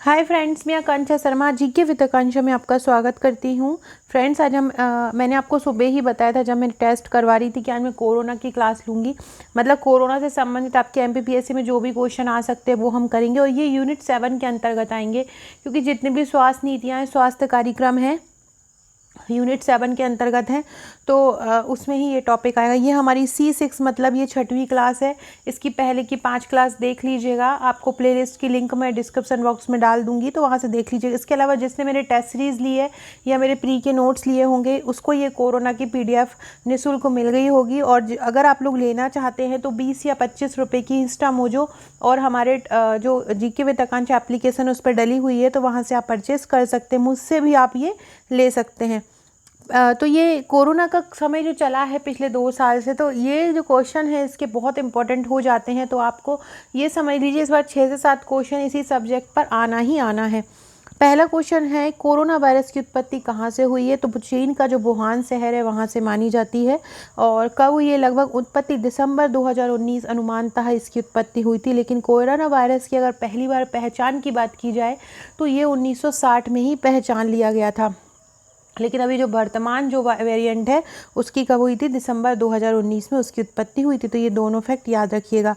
Hi friends, मैं आकांक्षा Sharma GK with आकांक्षा में आपका स्वागत करती हूँ। फ्रेंड्स, आज मैंने आपको सुबह ही बताया था जब मैं टेस्ट करवा रही थी कि आज मैं कोरोना की क्लास लूँगी। मतलब कोरोना से संबंधित आपके एमपीपीएससी में जो भी क्वेश्चन आ सकते हैं वो हम करेंगे और ये यूनिट 7 के अंतर्गत आएंगे, क्योंकि जितनी भी स्वास्थ्य नीतियाँ हैं, स्वास्थ्य कार्यक्रम हैं, यूनिट 7 के अंतर्गत है। तो उसमें ही ये टॉपिक आएगा। ये हमारी C6 मतलब ये 6वीं क्लास है। इसकी पहले की 5 क्लास देख लीजिएगा। आपको प्लेलिस्ट की लिंक मैं डिस्क्रिप्शन बॉक्स में डाल दूंगी, तो वहाँ से देख लीजिएगा। इसके अलावा जिसने मेरे टेस्ट सीरीज़ ली है या मेरे प्री के नोट्स लिए होंगे, उसको ये कोरोना की PDF निःशुल्क मिल गई होगी। और अगर आप लोग लेना चाहते हैं तो 20 या 25 रुपये की इंस्टा मोजो और हमारे जो जीके विद आकांक्षा एप्लीकेशन उस पर डली हुई है, तो वहाँ से आप परचेस कर सकते हैं। मुझसे भी आप ये ले सकते हैं। तो ये कोरोना का समय जो चला है पिछले 2 साल से, तो ये जो क्वेश्चन है इसके बहुत इंपॉर्टेंट हो जाते हैं। तो आपको ये समझ लीजिए, इस बार 6 से 7 क्वेश्चन इसी सब्जेक्ट पर आना ही आना है। पहला क्वेश्चन है, कोरोना वायरस की उत्पत्ति कहाँ से हुई है? तो चीन का जो वुहान शहर है वहाँ से मानी जाती है। और कब हुई है? लगभग उत्पत्ति दिसंबर 2019 अनुमानतः इसकी उत्पत्ति हुई थी। लेकिन कोरोना वायरस की अगर पहली बार पहचान की बात की जाए तो ये 1960 में ही पहचान लिया गया था। लेकिन अभी जो वर्तमान जो वेरिएंट है उसकी कब हुई थी? दिसंबर 2019 में उसकी उत्पत्ति हुई थी। तो ये दोनों फैक्ट याद रखिएगा।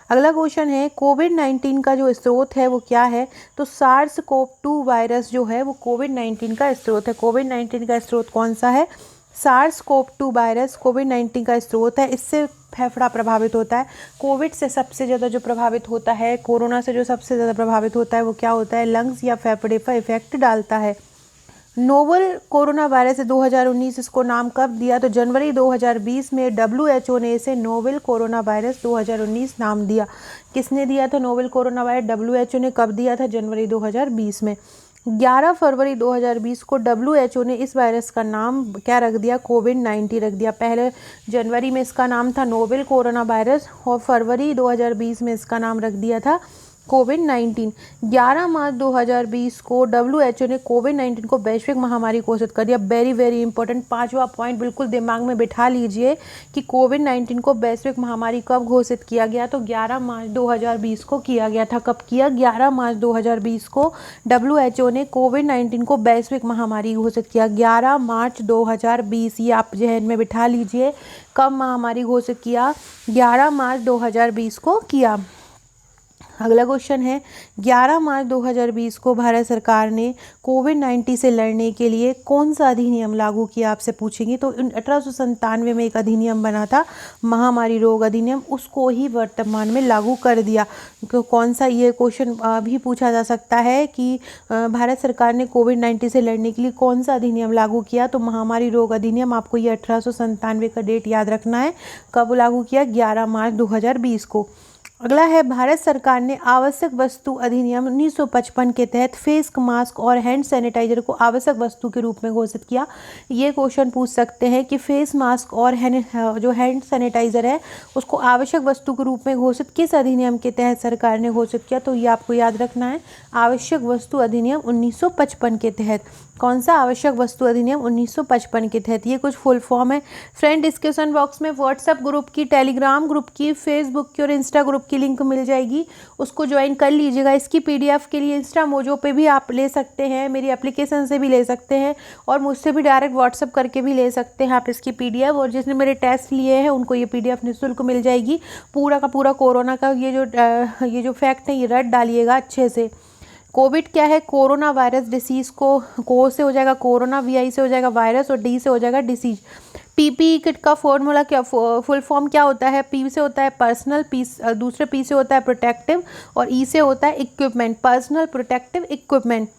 अगला क्वेश्चन है, कोविड-19 का जो स्रोत है वो क्या है? तो SARS-CoV-2 वायरस जो है वो कोविड-19 का स्रोत है। कोविड-19 का स्रोत कौन सा है? SARS-CoV-2 वायरस कोविड-19 का स्रोत है। इससे फेफड़ा प्रभावित होता है। कोविड से सबसे ज़्यादा जो प्रभावित होता है, कोरोना से जो सबसे ज़्यादा प्रभावित होता है वो क्या होता है? लंग्स या फेफड़े पर इफेक्ट डालता है। नोवल कोरोना वायरस 2019 इसको नाम कब दिया? तो जनवरी 2020 में WHO ने इसे नोवेल कोरोना वायरस 2019 नाम दिया। किसने दिया था नोवेल कोरोना वायरस? WHO ने कब दिया था? जनवरी 2020 में। 11 फरवरी 2020 को WHO ने इस वायरस का नाम क्या रख दिया? कोविड-19 रख दिया। पहले जनवरी में इसका नाम था नोवेल कोरोना वायरस और फरवरी 2020 में इसका नाम रख दिया था कोविड-19। 11 मार्च 2020 को WHO ने कोविड-19 को वैश्विक महामारी घोषित कर दिया। वेरी वेरी इंपॉर्टेंट 5वां पॉइंट बिल्कुल दिमाग में बिठा लीजिए कि कोविड-19 को वैश्विक महामारी कब घोषित किया गया? तो 11 मार्च 2020 को किया गया था। कब किया? 11 मार्च 2020 को WHO ने कोविड-19 को वैश्विक महामारी घोषित किया। 11 मार्च 2020, ये आप जहन में बिठा लीजिए। कब महामारी घोषित किया? 11 मार्च 2020 को किया। अगला क्वेश्चन है, 11 मार्च 2020 को भारत सरकार ने कोविड-19 से लड़ने के लिए कौन सा अधिनियम लागू किया? आपसे पूछेंगे। तो 1897 में एक अधिनियम बना था, महामारी रोग अधिनियम, उसको ही वर्तमान में लागू कर दिया। तो कौन सा, ये क्वेश्चन भी पूछा जा सकता है कि भारत सरकार ने कोविड-19 से लड़ने के लिए कौन सा अधिनियम लागू किया? तो महामारी रोग अधिनियम। आपको ये 1897 का डेट याद रखना है, कब लागू किया? 11 मार्च 2020 को। अगला है, भारत सरकार ने आवश्यक वस्तु अधिनियम 1955 के तहत फेस मास्क और हैंड सैनिटाइजर को आवश्यक वस्तु के रूप में घोषित किया। ये क्वेश्चन पूछ सकते हैं कि फेस मास्क और जो हैंड सैनिटाइजर है उसको आवश्यक वस्तु के रूप में घोषित किस अधिनियम के तहत सरकार ने घोषित किया? तो ये आपको याद रखना है, आवश्यक वस्तु अधिनियम 1955 के तहत। कौन सा? आवश्यक वस्तु अधिनियम 1955 के तहत। ये कुछ फुल फॉर्म है। फ्रेंड, डिस्क्रिप्शन बॉक्स में व्हाट्सएप ग्रुप की, टेलीग्राम ग्रुप की, फेसबुक की और इंस्टा ग्रुप की लिंक मिल जाएगी, उसको ज्वाइन कर लीजिएगा। इसकी PDF के लिए इंस्टा मोजो पे भी आप ले सकते हैं, मेरी एप्लीकेशन से भी ले सकते हैं और मुझसे भी डायरेक्ट व्हाट्सएप करके भी ले सकते हैं आप इसकी PDF। और जिसने मेरे टेस्ट लिए हैं उनको ये PDF निःशुल्क मिल जाएगी। पूरा का पूरा कोरोना का ये जो फैक्ट है ये रट डालिएगा अच्छे से। कोविड क्या है? कोरोना वायरस डिसीज़ को से हो जाएगा कोरोना, VI से हो जाएगा वायरस और D से हो जाएगा डिसीज। PPE किट का फॉर्मूला क्या, फुल फॉर्म क्या होता है? P से होता है पर्सनल, दूसरे P से होता है प्रोटेक्टिव और E से होता है इक्विपमेंट, पर्सनल प्रोटेक्टिव इक्विपमेंट।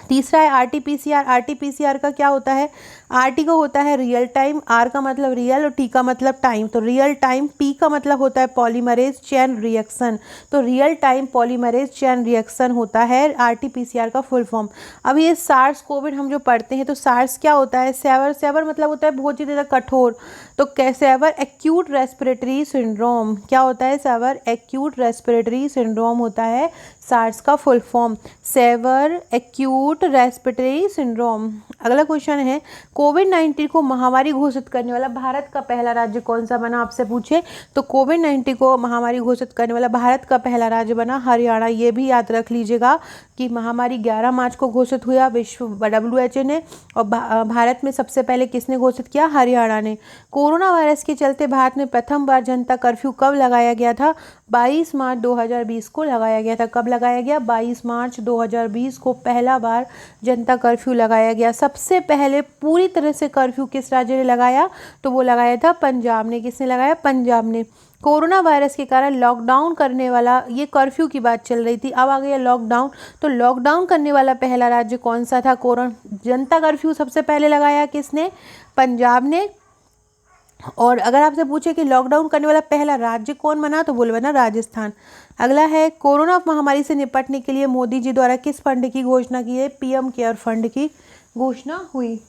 तीसरा है RT-PCR। RT-PCR का क्या होता है? RT का होता है रियल टाइम, R का मतलब रियल और T का मतलब टाइम। तो रियल टाइम, P का मतलब होता है पॉलीमरेज चेन रिएक्शन। तो real time polymerase chain reaction होता है RT-PCR का फुल फॉर्म। अब ये सार्स कोविड हम जो पढ़ते हैं, तो सार्स क्या होता है? सेवर मतलब होता है बहुत ही ज़्यादा कठोर। तो सेवर एक्यूट रेस्पिरेटरी सिंड्रोम। क्या होता है? सेवर एक्यूट रेस्पिरेटरी सिंड्रोम होता है सार्स का full form, severe acute respiratory syndrome. अगला क्वेश्चन है, कोविड-19 को महामारी घोषित करने वाला भारत का पहला राज्य कौन सा बना, आपसे पूछे तो कोविड-19 को महामारी घोषित करने वाला भारत का पहला राज्य बना हरियाणा। ये भी याद रख लीजिएगा कि महामारी 11 मार्च को घोषित हुआ विश्व WHO ने, और भारत में सबसे पहले किसने घोषित किया, हरियाणा ने। कोरोना वायरस के चलते भारत में प्रथम बार जनता कर्फ्यू कब लगाया गया था, 22 मार्च 2020 को लगाया गया था। कब लगाया गया, 22 मार्च 2020 को पहला बार जनता कर्फ्यू लगाया गया। सबसे पहले पूरी तरह से कर्फ्यू किस राज्य ने लगाया, तो वो लगाया था पंजाब ने। किसने लगाया, पंजाब ने। कोरोना वायरस के कारण लॉकडाउन करने वाला, ये कर्फ्यू की बात चल रही थी, अब आ गया लॉकडाउन, तो लॉकडाउन करने वाला पहला राज्य कौन सा था। जनता कर्फ्यू सबसे पहले लगाया किसने, पंजाब ने। और अगर आपसे पूछे कि लॉकडाउन करने वाला पहला राज्य कौन बना, तो वो बना राजस्थान। अगला है, कोरोना महामारी से निपटने के लिए मोदी जी द्वारा किस फंड की घोषणा की है, PM केयर फंड की घोषणा हुई।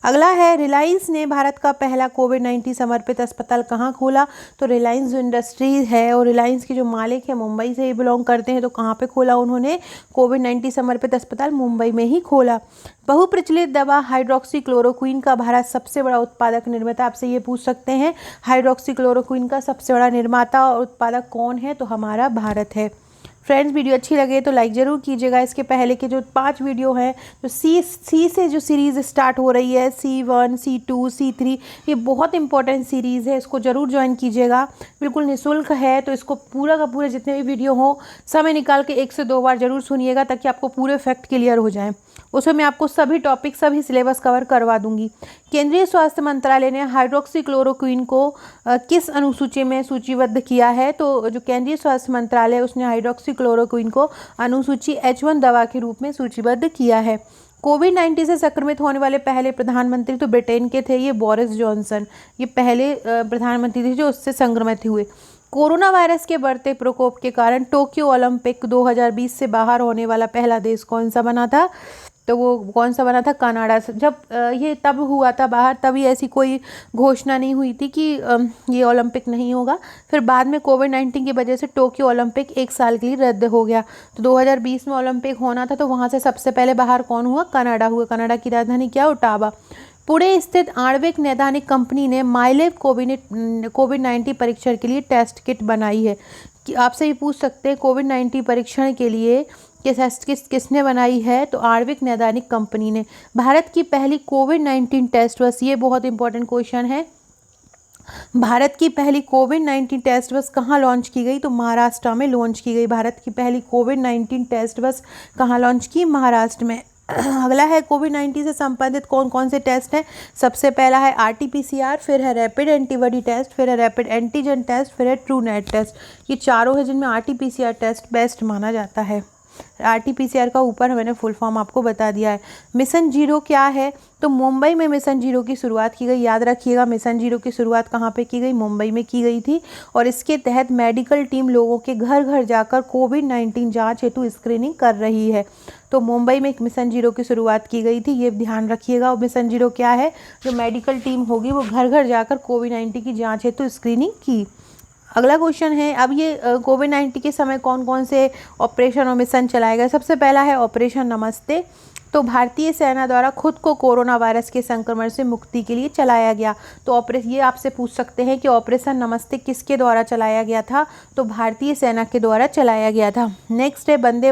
अगला है, रिलायंस ने भारत का पहला कोविड-19 समर्पित अस्पताल कहाँ खोला, तो रिलायंस जो इंडस्ट्रीज है और रिलायंस के जो मालिक है मुंबई से ही बिलोंग करते हैं, तो कहाँ पे खोला उन्होंने, कोविड-19 समर्पित अस्पताल मुंबई में ही खोला। बहुप्रचलित दवा हाइड्रोक्सीक्लोरोक्विन का भारत सबसे बड़ा उत्पादक निर्माता, आपसे ये पूछ सकते हैं हाइड्रोक्सीक्लोरोक्विन का सबसे बड़ा निर्माता और उत्पादक कौन है, तो हमारा भारत है। फ्रेंड्स, वीडियो अच्छी लगे तो लाइक ज़रूर कीजिएगा। इसके पहले के जो 5 वीडियो हैं, तो सी से जो सीरीज़ स्टार्ट हो रही है, C1, C2, C3, ये बहुत इंपॉर्टेंट सीरीज़ है, इसको ज़रूर ज्वाइन कीजिएगा। बिल्कुल निःशुल्क है, तो इसको पूरा का पूरा जितने भी वीडियो हो समय निकाल के 1 से 2 बार ज़रूर सुनिएगा, ताकि आपको पूरे फैक्ट क्लियर हो जाएँ। उसमें मैं आपको सभी टॉपिक, सभी सिलेबस कवर करवा दूंगी। केंद्रीय स्वास्थ्य मंत्रालय ने हाइड्रोक्सीक्लोरोक्विन को किस अनुसूची में सूचीबद्ध किया है, तो जो केंद्रीय स्वास्थ्य मंत्रालय उसने हाइड्रोक्सीक्लोरोक्विन को अनुसूची H1 दवा के रूप में सूचीबद्ध किया है। कोविड-19 से संक्रमित होने वाले पहले प्रधानमंत्री तो ब्रिटेन के थे, ये बोरिस जॉनसन, ये पहले प्रधानमंत्री थे जो उससे संक्रमित हुए। कोरोना वायरस के बढ़ते प्रकोप के कारण टोक्यो ओलंपिक 2020 से बाहर होने वाला पहला देश कौन सा बना था, तो वो कौन सा बना था, कनाडा। जब ये तब हुआ था बाहर, तभी ऐसी कोई घोषणा नहीं हुई थी कि ये ओलंपिक नहीं होगा। फिर बाद में कोविड-19 की वजह से टोक्यो ओलंपिक 1 साल के लिए रद्द हो गया। तो 2020 में ओलंपिक होना था, तो वहाँ से सबसे पहले बाहर कौन हुआ, कनाडा हुआ। कनाडा की राजधानी क्या, ओटावा। पुणे स्थित आणविक नैदानिक कंपनी ने माइलेव कोविड-19 परीक्षण के लिए टेस्ट किट बनाई है। कि आपसे ये पूछ सकते हैं कोविड-19 परीक्षण के लिए किसने बनाई है, तो आणविक नैदानिक कंपनी ने। भारत की पहली कोविड-19 टेस्ट बस, ये बहुत इंपॉर्टेंट क्वेश्चन है। भारत की पहली कोविड-19 टेस्ट बस कहाँ लॉन्च की गई, तो महाराष्ट्र में लॉन्च की गई। भारत की पहली कोविड-19 टेस्ट बस कहाँ लॉन्च की, महाराष्ट्र में। अगला है, कोविड-19 से संबंधित कौन कौन से टेस्ट हैं, सबसे पहला है RT-PCR, फिर है रैपिड एंटीबॉडी टेस्ट, फिर है रैपिड एंटीजन टेस्ट, फिर है ट्रू नेट टेस्ट। ये चारों है जिनमें RT-PCR टेस्ट बेस्ट माना जाता है। RT-PCR का ऊपर मैंने फुल फॉर्म आपको बता दिया है। मिशन 0 क्या है, तो मुंबई में मिशन 0 की शुरुआत की गई। याद रखिएगा, मिशन 0 की शुरुआत कहाँ पे की गई, मुंबई में की गई थी। और इसके तहत मेडिकल टीम लोगों के घर घर जाकर कोविड-19 जांच हेतु स्क्रीनिंग कर रही है। तो मुंबई में मिशन 0 की शुरुआत की गई थी, ये ध्यान रखिएगा। और मिशन 0 क्या है, जो मेडिकल टीम होगी वो घर घर जाकर कोविड-19 की जाँच हेतु स्क्रीनिंग की। अगला क्वेश्चन है, अब ये कोविड-19 के समय कौन कौन से ऑपरेशन और मिशन चलाए गए। सबसे पहला है ऑपरेशन नमस्ते, तो भारतीय सेना द्वारा खुद को कोरोना वायरस के संक्रमण से मुक्ति के लिए चलाया गया। तो ये आपसे पूछ सकते हैं कि ऑपरेशन नमस्ते किसके द्वारा चलाया गया था, तो भारतीय सेना के द्वारा चलाया गया था। नेक्स्ट है वंदे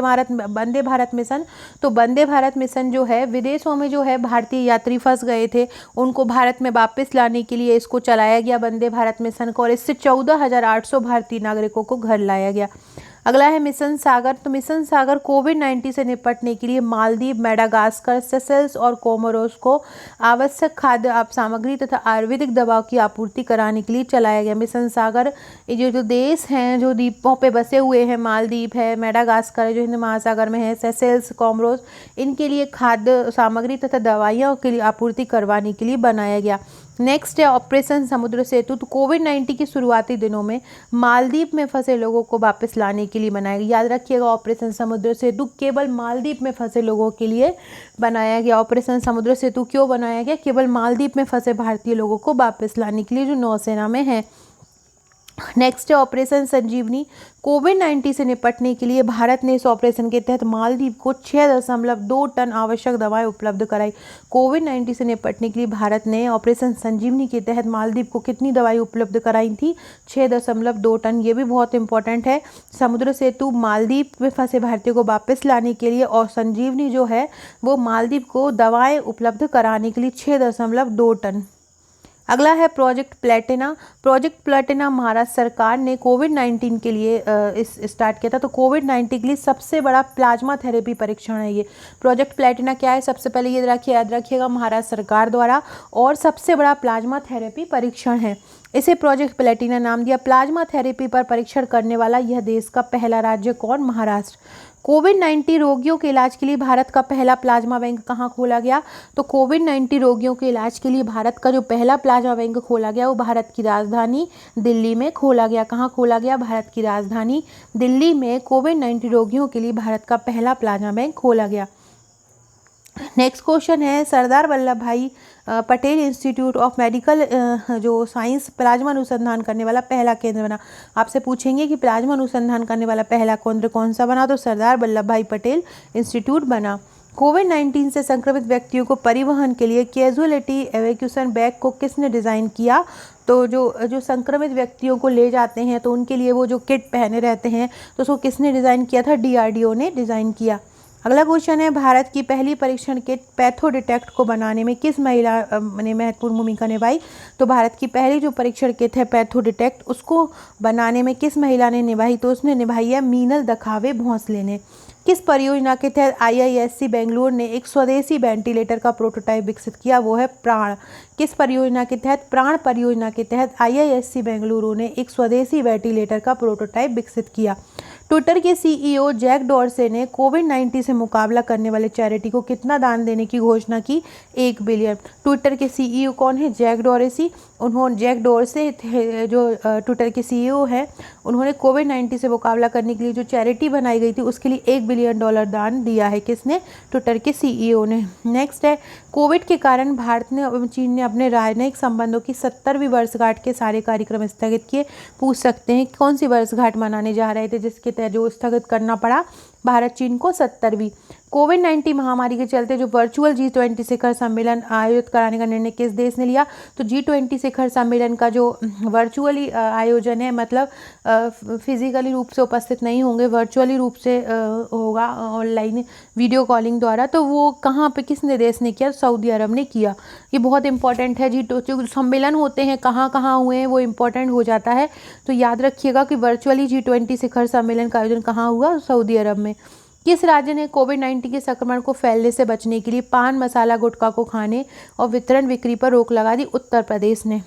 भारत मिशन, तो वंदे भारत मिशन जो है, विदेशों में जो है भारतीय यात्री फंस गए थे, उनको भारत में वापस लाने के लिए इसको चलाया गया वंदे भारत मिशन को, और इससे 14,800 भारतीय नागरिकों को घर लाया गया। अगला है मिशन सागर, तो मिशन सागर कोविड-19 से निपटने के लिए मालदीव, मेडागास्कर, सेशेल्स और कोमोरोस को आवश्यक खाद्य सामग्री तथा आयुर्वेदिक दवाओं की आपूर्ति कराने के लिए चलाया गया। मिशन सागर ये जो देश हैं जो द्वीपों पे बसे हुए हैं, मालदीव है, मेडागास्कर जो हिंद महासागर में है, सेशेल्स, कोमोरोस, इनके लिए खाद्य सामग्री तथा दवाइयों के लिए आपूर्ति करवाने के लिए बनाया गया। नेक्स्ट है ऑपरेशन समुद्र सेतु, तो कोविड-19 की शुरुआती दिनों में मालदीव में फंसे लोगों को वापस लाने के लिए बनाया गया। याद रखिएगा, ऑपरेशन समुद्र सेतु केवल मालदीव में फंसे लोगों के लिए बनाया गया। ऑपरेशन समुद्र सेतु क्यों बनाया गया, केवल मालदीव में फंसे भारतीय लोगों को वापस लाने के लिए जो नौसेना में है। नेक्स्ट है ऑपरेशन संजीवनी। कोविड-19 से निपटने के लिए भारत ने इस ऑपरेशन के तहत मालदीव को 6.2 टन आवश्यक दवाएं उपलब्ध कराई। कोविड-19 से निपटने के लिए भारत ने ऑपरेशन संजीवनी के तहत मालदीव को कितनी दवाई उपलब्ध कराई थी? 6.2 टन। ये भी बहुत इंपॉर्टेंट है। समुद्र सेतु मालदीव में फंसे भारतीयों को वापस लाने के लिए और संजीवनी जो है वो मालदीव को दवाएं उपलब्ध कराने के लिए 6.2 टन। अगला है project Platina. Project Platina Maharashtra सरकार ने कोविड-19 के लिए इस स्टार्ट किया था। तो कोविड-19 के लिए सबसे बड़ा प्लाज्मा थेरेपी परीक्षण है ये। प्रोजेक्ट प्लेटिना क्या है? सबसे पहले ये याद रखिएगा, महाराष्ट्र सरकार द्वारा और सबसे बड़ा प्लाज्मा थेरेपी परीक्षण है। इसे प्रोजेक्ट प्लेटिना नाम दिया। प्लाज्मा थेरेपी पर परीक्षण करने वाला यह देश का पहला राज्य कौन? महाराष्ट्र। कोविड-19 रोगियों के इलाज के लिए भारत का पहला प्लाज्मा बैंक कहाँ खोला गया? तो कोविड-19 रोगियों के इलाज के लिए भारत का जो पहला प्लाज्मा बैंक खोला गया वो भारत की राजधानी दिल्ली में खोला गया। कहाँ खोला गया? भारत की राजधानी दिल्ली में कोविड-19 रोगियों के लिए भारत का पहला प्लाज्मा बैंक खोला गया। नेक्स्ट क्वेश्चन है सरदार वल्लभ भाई पटेल इंस्टीट्यूट ऑफ मेडिकल जो साइंस प्लाज्मा अनुसंधान करने वाला पहला केंद्र बना। आपसे पूछेंगे कि प्लाज्मा अनुसंधान करने वाला पहला केंद्र कौन सा बना? तो सरदार वल्लभ भाई पटेल इंस्टीट्यूट बना। कोविड-19 से संक्रमित व्यक्तियों को परिवहन के लिए कैजुअलिटी एवैक्यूएशन बैग को किसने डिज़ाइन किया? तो जो संक्रमित व्यक्तियों को ले जाते हैं तो उनके लिए वो जो किट पहने रहते हैं तो उसको किसने डिज़ाइन किया था? DRDO ने डिज़ाइन किया। अगला क्वेश्चन है भारत की पहली परीक्षण किट पैथो डिटेक्ट को बनाने में किस महिला ने महत्वपूर्ण भूमिका निभाई? तो भारत की पहली जो परीक्षण किट है पैथो डिटेक्ट उसको बनाने में किस महिला ने निभाई? तो उसने निभाई है मीनल दखावे भोंसले ने। किस परियोजना के तहत IISc बेंगलुरु ने एक स्वदेशी वेंटिलेटर का प्रोटोटाइप विकसित किया? वो है प्राण। किस परियोजना के तहत? प्राण परियोजना के तहत IISc बेंगलुरु ने एक स्वदेशी वेंटिलेटर का प्रोटोटाइप विकसित किया। ट्विटर के CEO जैक डॉर्से ने कोविड-19 से मुकाबला करने वाले चैरिटी को कितना दान देने की घोषणा की? 1 बिलियन। ट्विटर के CEO कौन है? जैक डॉर्से थे जो ट्विटर के CEO हैं। उन्होंने कोविड-19 से मुकाबला करने के लिए जो चैरिटी बनाई गई थी उसके लिए $1 बिलियन दान दिया है। किसने? ट्विटर के CEO ने। नेक्स्ट है कोविड के कारण भारत ने और चीन ने अपने राजनयिक संबंधों की 70वीं वर्षगांठ के सारे कार्यक्रम स्थगित किए। पूछ सकते हैं कौन सी वर्षगांठ मनाने जा रहे थे जिसके तहत जो स्थगित करना पड़ा भारत चीन को? 70वीं। कोविड-19 महामारी के चलते जो वर्चुअल G20 शिखर सम्मेलन आयोजित कराने का निर्णय किस देश ने लिया? तो G20 शिखर सम्मेलन का जो वर्चुअली आयोजन है, मतलब फिजिकली रूप से उपस्थित नहीं होंगे, वर्चुअली रूप से होगा ऑनलाइन वीडियो कॉलिंग द्वारा, तो वो कहाँ पे किसने देश ने किया? सऊदी अरब ने किया। ये बहुत इंपॉर्टेंट है। जो सम्मेलन होते हैं कहाँ कहाँ हुए हैं वो इंपॉर्टेंट हो जाता है, तो याद रखिएगा कि वर्चुअली G20 शिखर सम्मेलन का आयोजन कहाँ हुआ? सऊदी अरब में। किस राज्य ने कोविड-19 के संक्रमण को फैलने से बचने के लिए पान मसाला गुटखा को खाने और वितरण बिक्री पर रोक लगा दी? उत्तर प्रदेश ने।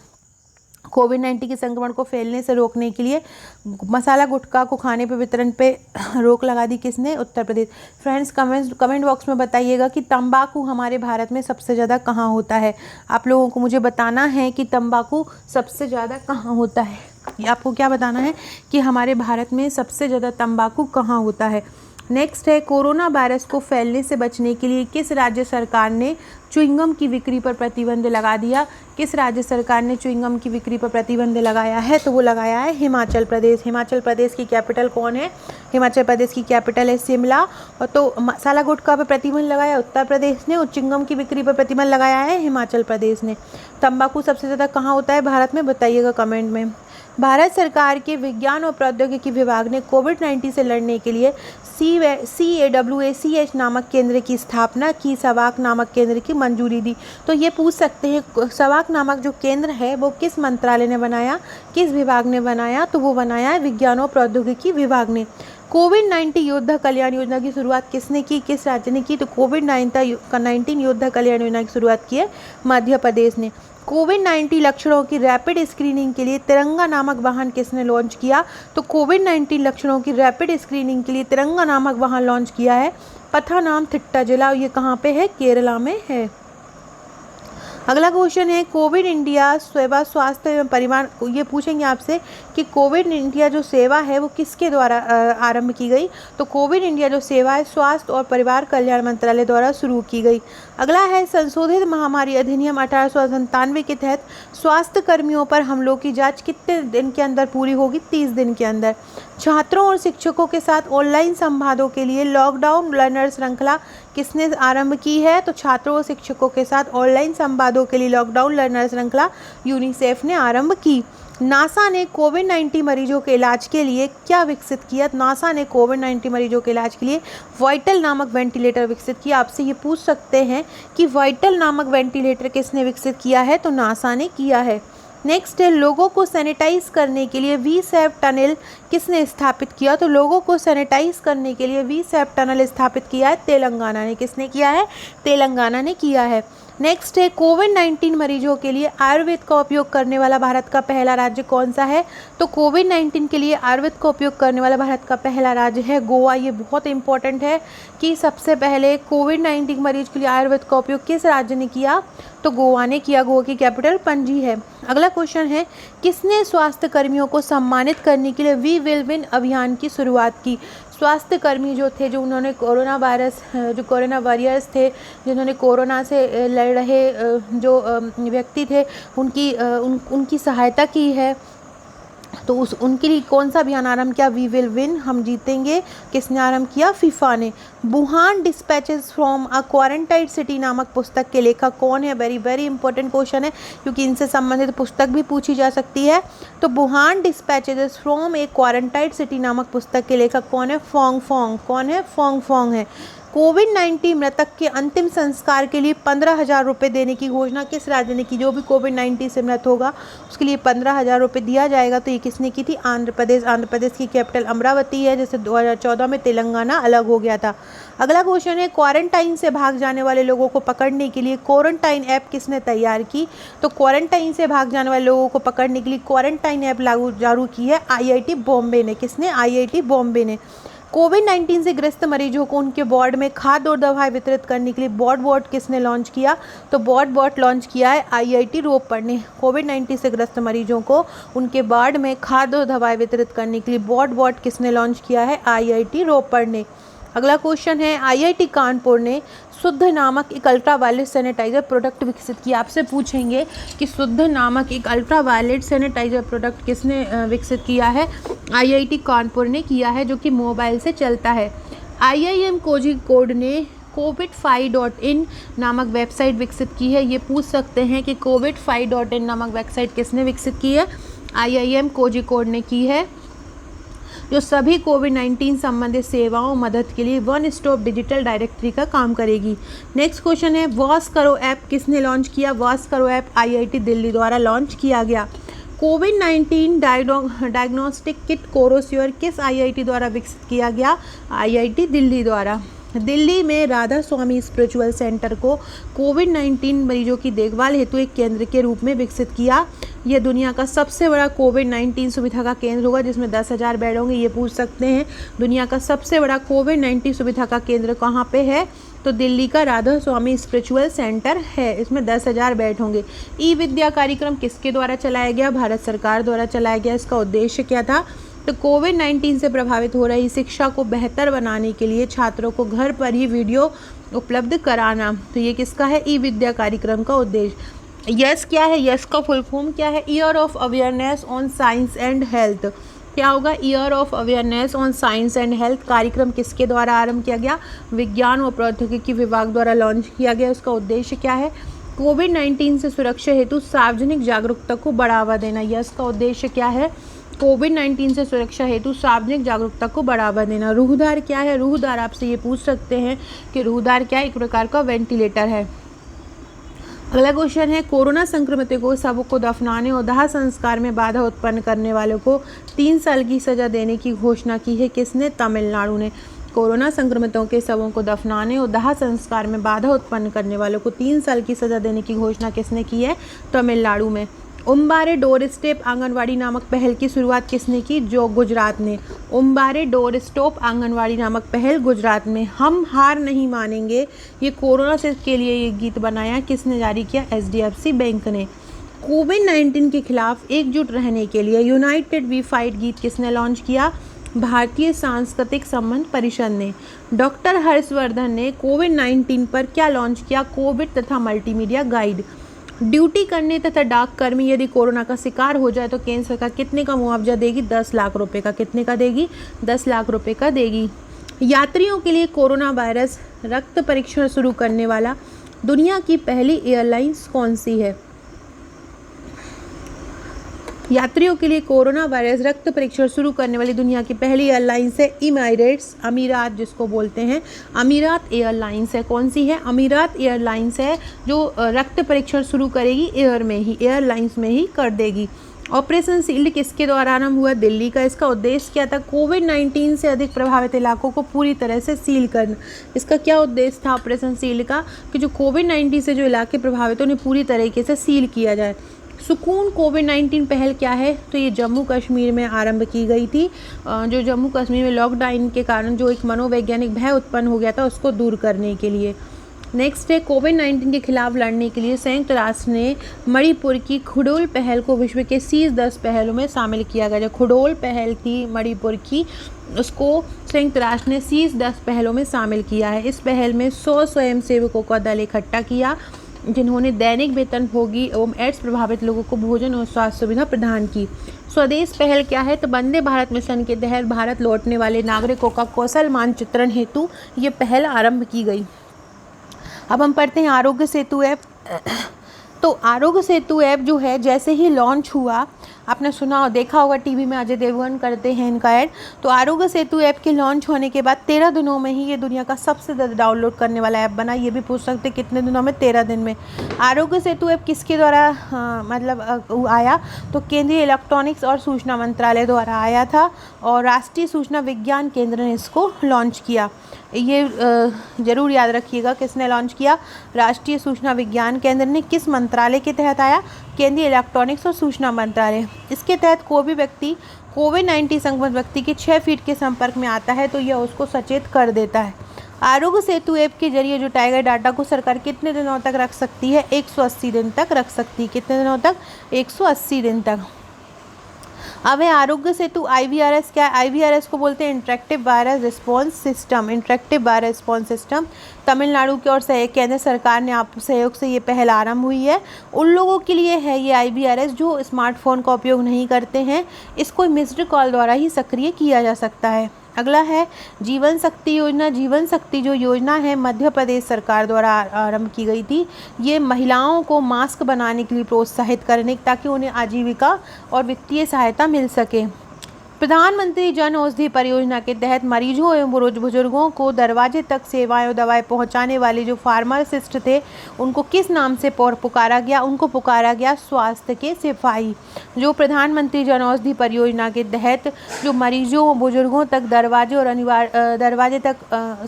कोविड-19 के संक्रमण को फैलने से रोकने के लिए मसाला गुटखा को खाने पे वितरण पे रोक लगा दी किसने? Uttar Pradesh. Friends comment box में बताइएगा कि तंबाकू हमारे भारत में सबसे ज़्यादा कहाँ होता है। आप लोगों को मुझे बताना है कि तंबाकू सबसे ज़्यादा कहाँ होता है। आपको क्या बताना है कि हमारे भारत में सबसे ज़्यादा तंबाकू कहाँ होता है। नेक्स्ट है कोरोना वायरस को फैलने से बचने के लिए किस राज्य सरकार ने च्युइंगम की बिक्री पर प्रतिबंध लगा दिया? किस राज्य सरकार ने च्युइंगम की बिक्री पर प्रतिबंध लगाया है? तो वो लगाया है हिमाचल प्रदेश। हिमाचल प्रदेश की कैपिटल कौन है? हिमाचल प्रदेश की कैपिटल है शिमला। और तो मसाला गुटखा पर प्रतिबंध लगाया उत्तर प्रदेश ने और च्युइंगम की बिक्री पर प्रतिबंध लगाया है हिमाचल प्रदेश ने। तंबाकू सबसे ज़्यादा कहाँ होता है भारत में? बताइएगा कमेंट में। भारत सरकार के विज्ञान और प्रौद्योगिकी विभाग ने कोविड-19 से लड़ने के लिए CAWACH नामक केंद्र की स्थापना की, सवाक नामक केंद्र की मंजूरी दी। तो ये पूछ सकते हैं सवाक नामक जो केंद्र है वो किस मंत्रालय ने बनाया, किस विभाग ने बनाया? तो वो बनाया है विज्ञान और प्रौद्योगिकी विभाग ने। कोविड-19 योद्धा कल्याण योजना की शुरुआत किसने की, किस राज्य ने की? तो कोविड-19 योद्धा कल्याण योजना की शुरुआत की है मध्य प्रदेश ने। कोविड-19 लक्षणों की रैपिड स्क्रीनिंग के लिए तिरंगा नामक वाहन किसने लॉन्च किया? तो कोविड-19 लक्षणों की रैपिड स्क्रीनिंग के लिए तिरंगा नामक वाहन लॉन्च किया है पथानामथिट्टा जिला। ये कहाँ पे है? केरला में है। अगला क्वेश्चन है कोविड इंडिया सेवा स्वास्थ्य एवं परिवार, ये पूछेंगे आपसे कि कोविड इंडिया जो सेवा है वो किसके द्वारा आरंभ की गई। तो कोविड इंडिया जो सेवा है स्वास्थ्य और परिवार कल्याण मंत्रालय द्वारा शुरू की गई। अगला है संशोधित महामारी अधिनियम 1897 के तहत स्वास्थ्य कर्मियों पर हमलों की जांच कितने दिन के अंदर पूरी होगी? 30 दिन के अंदर। छात्रों और शिक्षकों के साथ ऑनलाइन संवादों के लिए लॉकडाउन लर्नर श्रृंखला किसने आरंभ की है? तो छात्रों और शिक्षकों के साथ ऑनलाइन संवादों के लिए लॉकडाउन लर्नर श्रृंखला यूनिसेफ ने आरंभ की। नासा ने कोविड-19 मरीजों के इलाज के लिए क्या विकसित किया? नासा ने कोविड-19 मरीजों के इलाज के लिए वाइटल नामक वेंटिलेटर विकसित किया। आपसे ये पूछ सकते हैं कि वाइटल नामक वेंटिलेटर किसने विकसित किया है? तो नासा ने किया है। नेक्स्ट है लोगों को सैनिटाइज करने के लिए वी-सैप टनल किसने स्थापित किया? तो लोगों को सैनिटाइज करने के लिए वी-सैप टनल स्थापित किया है तेलंगाना ने। किसने किया है? तेलंगाना ने किया है। नेक्स्ट है कोविड-19 मरीजों के लिए आयुर्वेद का उपयोग करने वाला भारत का पहला राज्य कौन सा है? तो कोविड-19 के लिए आयुर्वेद का उपयोग करने वाला भारत का पहला राज्य है गोवा। ये बहुत इंपॉर्टेंट है कि सबसे पहले कोविड-19 मरीज के लिए आयुर्वेद का उपयोग किस राज्य ने किया? तो गोवा ने किया। गोवा की कैपिटल पणजी है। अगला क्वेश्चन है किसने स्वास्थ्य कर्मियों को सम्मानित करने के लिए वी विल विन अभियान की शुरुआत की? स्वास्थ्य कर्मी जो थे, जो उन्होंने कोरोना वायरस, जो कोरोना वॉरियर्स थे, जिन्होंने कोरोना से लड़ रहे जो व्यक्ति थे, उनकी सहायता की है, तो उनके लिए कौन सा अभियान आरंभ किया? वी विल विन, हम जीतेंगे, किसने आरंभ किया? फीफा ने। Wuhan dispatches from a quarantined city नामक पुस्तक के लेखक कौन है? वेरी वेरी इंपॉर्टेंट क्वेश्चन है क्योंकि इनसे संबंधित पुस्तक भी पूछी जा सकती है। तो Wuhan dispatches from a quarantined city नामक पुस्तक के लेखक कौन है? Fang Fang. कौन है? फोंग फोंग है। कोविड-19 मृतक के अंतिम संस्कार के लिए 15,000 रुपये देने की घोषणा किस राज्य ने की? जो भी कोविड-19 से मृत होगा उसके लिए 15,000 रुपये दिया जाएगा। तो ये किसने की थी? आंध्र प्रदेश। आंध्र प्रदेश की कैपिटल अमरावती है, जैसे 2014 में तेलंगाना अलग हो गया था। अगला क्वेश्चन है क्वारंटाइन से भाग जाने वाले लोगों को पकड़ने के लिए क्वारंटाइन ऐप किसने तैयार की? तो क्वारंटाइन से भाग जाने वाले लोगों को पकड़ने के लिए क्वारंटाइन ऐप लागू की है IIT बॉम्बे ने। किसने? IIT बॉम्बे ने। कोविड-19 से ग्रस्त मरीजों को उनके वार्ड में खाद्य और दवाएं वितरित करने के लिए बॉट किसने लॉन्च किया? तो बॉट लॉन्च किया है IIT रोपड़ ने। कोविड-19 से ग्रस्त मरीजों को उनके वार्ड में खाद्य और दवाएं वितरित करने के लिए बॉट किसने लॉन्च किया है? IIT रोपड़ ने। अगला क्वेश्चन है IIT कानपुर ने शुद्ध नामक एक अल्ट्रावायलेट सैनिटाइजर प्रोडक्ट विकसित किया। आपसे पूछेंगे कि शुद्ध नामक एक अल्ट्रावायलेट सैनिटाइजर प्रोडक्ट किसने विकसित किया है? IIT कानपुर ने किया है, जो कि मोबाइल से चलता है। IIM कोझिकोड ने covid5.in नामक वेबसाइट विकसित की है। ये पूछ सकते हैं कि covid5.in नामक वेबसाइट किसने विकसित की है? IIM कोझिकोड ने की है, जो सभी कोविड-19 संबंधित सेवाओं मदद के लिए वन स्टॉप डिजिटल डायरेक्टरी का काम करेगी। नेक्स्ट क्वेश्चन है वॉश करो ऐप किसने लॉन्च किया? वॉश करो ऐप IIT दिल्ली द्वारा लॉन्च किया गया। कोविड-19 डायग्नोस्टिक किट कोरोश्योर किस IIT द्वारा विकसित किया गया? IIT दिल्ली द्वारा। दिल्ली में राधा स्वामी स्पिरिचुअल सेंटर को कोविड-19 मरीजों की देखभाल हेतु एक केंद्र के रूप में विकसित किया। यह दुनिया का सबसे बड़ा कोविड-19 सुविधा का केंद्र होगा, जिसमें 10,000 बेड होंगे। ये पूछ सकते हैं दुनिया का सबसे बड़ा कोविड-19 सुविधा का केंद्र कहाँ पे है? तो दिल्ली का राधा स्वामी स्पिरिचुअल सेंटर है, इसमें 10,000 बेड होंगे। ई-विद्या कार्यक्रम किसके द्वारा चलाया गया? भारत सरकार द्वारा चलाया गया। इसका उद्देश्य क्या था? तो कोविड-19 से प्रभावित हो रही शिक्षा को बेहतर बनाने के लिए छात्रों को घर पर ही वीडियो उपलब्ध कराना। तो ये किसका है? ई-विद्या कार्यक्रम का उद्देश्य। यस क्या है? यस का फुल फॉर्म क्या है? Year of awareness on science and health. क्या होगा? Year of awareness on science and health कार्यक्रम किसके द्वारा आरंभ किया गया? विज्ञान व प्रौद्योगिकी विभाग द्वारा लॉन्च किया गया। उसका उद्देश्य क्या है? कोविड-19 से सुरक्षा हेतु सार्वजनिक जागरूकता को बढ़ावा देना। यस का उद्देश्य क्या है? कोविड-19 से सुरक्षा हेतु सार्वजनिक जागरूकता को बढ़ावा देना। रूहदार क्या है? रूहदार आपसे ये पूछ सकते हैं कि रूहदार क्या है? एक प्रकार का वेंटिलेटर है। अगला क्वेश्चन है कोरोना संक्रमितों को शवों को दफनाने और दाह संस्कार में बाधा उत्पन्न करने वालों को 3 साल की सजा देने की घोषणा की है। किसने? तमिलनाडु ने। कोरोना संक्रमितों के शवों को दफनाने और दाह संस्कार में बाधा उत्पन्न करने वालों को 3 साल की सजा देने की घोषणा किसने की है? तमिलनाडु में। उम्बारे डोर स्टेप आंगनवाड़ी नामक पहल की शुरुआत किसने की? जो गुजरात ने। उम्बारे डोर स्टॉप आंगनवाड़ी नामक पहल गुजरात में। हम हार नहीं मानेंगे, ये कोरोना से के लिए ये गीत बनाया किसने जारी किया? HDFC बैंक ने। कोविड-19 के खिलाफ एकजुट रहने के लिए यूनाइटेड वी फाइट गीत किसने लॉन्च किया? भारतीय सांस्कृतिक संबंध परिषद ने। डॉक्टर हर्षवर्धन ने कोविड-19 पर क्या लॉन्च किया? कोविड तथा मल्टीमीडिया गाइड। ड्यूटी करने तथा डाककर्मी यदि कोरोना का शिकार हो जाए तो केंद्र सरकार कितने का मुआवजा देगी? 10 लाख रुपए का। कितने का देगी? 10 लाख रुपए का देगी। यात्रियों के लिए कोरोना वायरस रक्त परीक्षण शुरू करने वाला दुनिया की पहली एयरलाइंस कौन सी है? यात्रियों के लिए कोरोना वायरस रक्त परीक्षण शुरू करने वाली दुनिया की पहली एयरलाइंस है इमिरेट्स, अमीरात जिसको बोलते हैं, अमीरात एयरलाइंस है। कौन सी है? अमीरात एयरलाइंस है जो रक्त परीक्षण शुरू करेगी एयरलाइंस में ही कर देगी। ऑपरेशन शील्ड किसके द्वारा आरंभ हुआ? दिल्ली का। इसका उद्देश्य क्या था? कोविड-19 से अधिक प्रभावित इलाकों को पूरी तरह से सील करना। इसका क्या उद्देश्य था ऑपरेशन शील्ड का? कि जो कोविड-19 से जो इलाके प्रभावित हैं उन्हें पूरी तरीके से सील किया जाए। सुकून कोविड-19 पहल क्या है? तो ये जम्मू कश्मीर में आरंभ की गई थी। जो जम्मू कश्मीर में लॉकडाउन के कारण जो एक मनोवैज्ञानिक भय उत्पन्न हो गया था उसको दूर करने के लिए। नेक्स्ट है कोविड-19 के खिलाफ लड़ने के लिए संयुक्त राष्ट्र ने मणिपुर की खुडोल पहल को विश्व के शीर्ष 10 पहलों में शामिल किया गया। जो खुडोल पहल थी मणिपुर की, उसको संयुक्त राष्ट्र ने शीर्ष 10 पहलों में शामिल किया है। इस पहल में 100 स्वयंसेवकों का दल इकट्ठा किया जिन्होंने दैनिक वेतनभोगी एवं एड्स प्रभावित लोगों को भोजन और स्वास्थ्य सुविधा प्रदान की। स्वदेश पहल क्या है? तो वंदे भारत मिशन के तहत भारत लौटने वाले नागरिकों का कौशल मानचित्रण हेतु ये पहल आरंभ की गई। अब हम पढ़ते हैं आरोग्य सेतु ऐप। तो आरोग्य सेतु ऐप जो है जैसे ही लॉन्च हुआ, आपने सुना और देखा होगा टीवी में अजय देवगन करते हैं इनका ऐड। तो आरोग्य सेतु ऐप के लॉन्च होने के बाद 13 दिनों में ही ये दुनिया का सबसे ज़्यादा डाउनलोड करने वाला ऐप बना। ये भी पूछ सकते कितने दिनों में? 13 दिन में। आरोग्य सेतु ऐप किसके द्वारा आया? तो केंद्रीय इलेक्ट्रॉनिक्स और सूचना मंत्रालय द्वारा आया था और राष्ट्रीय सूचना विज्ञान केंद्र ने इसको लॉन्च किया। ये ज़रूर याद रखिएगा किसने लॉन्च किया? राष्ट्रीय सूचना विज्ञान केंद्र ने। किस मंत्रालय के तहत आया? केंद्रीय इलेक्ट्रॉनिक्स और सूचना मंत्रालय। इसके तहत कोई भी व्यक्ति कोविड-19 संक्रमित व्यक्ति के 6 फीट के संपर्क में आता है तो यह उसको सचेत कर देता है। आरोग्य सेतु ऐप के जरिए जो टाइगर डाटा को सरकार कितने दिनों तक रख सकती है? 180 दिन तक रख सकती है। कितने दिनों तक? 180 दिन तक। अब है आरोग्य सेतु IVRS। क्या है? IVRS को बोलते हैं interactive virus response system. Interactive virus response system Tamil Nadu की ओर से केंद्र सरकार ने आप सहयोग से ये पहल आरंभ हुई है। उन लोगों के लिए है ये IVRS जो स्मार्टफोन का उपयोग नहीं करते हैं। इसको मिस्ड कॉल द्वारा ही सक्रिय किया जा सकता है। अगला है जीवन शक्ति योजना। जीवन शक्ति जो योजना है मध्य प्रदेश सरकार द्वारा आरंभ की गई थी। ये महिलाओं को मास्क बनाने के लिए प्रोत्साहित करने ताकि उन्हें आजीविका और वित्तीय सहायता मिल सके। प्रधानमंत्री जन औषधि परियोजना के तहत मरीजों एवं बुजुर्गों को दरवाजे तक सेवाएं और दवाएं पहुंचाने वाले जो फार्मासिस्ट थे उनको किस नाम से पुकारा गया? उनको पुकारा गया स्वास्थ्य के सिपाही। जो प्रधानमंत्री जन औषधि परियोजना के तहत जो मरीजों बुजुर्गों तक दरवाजे तक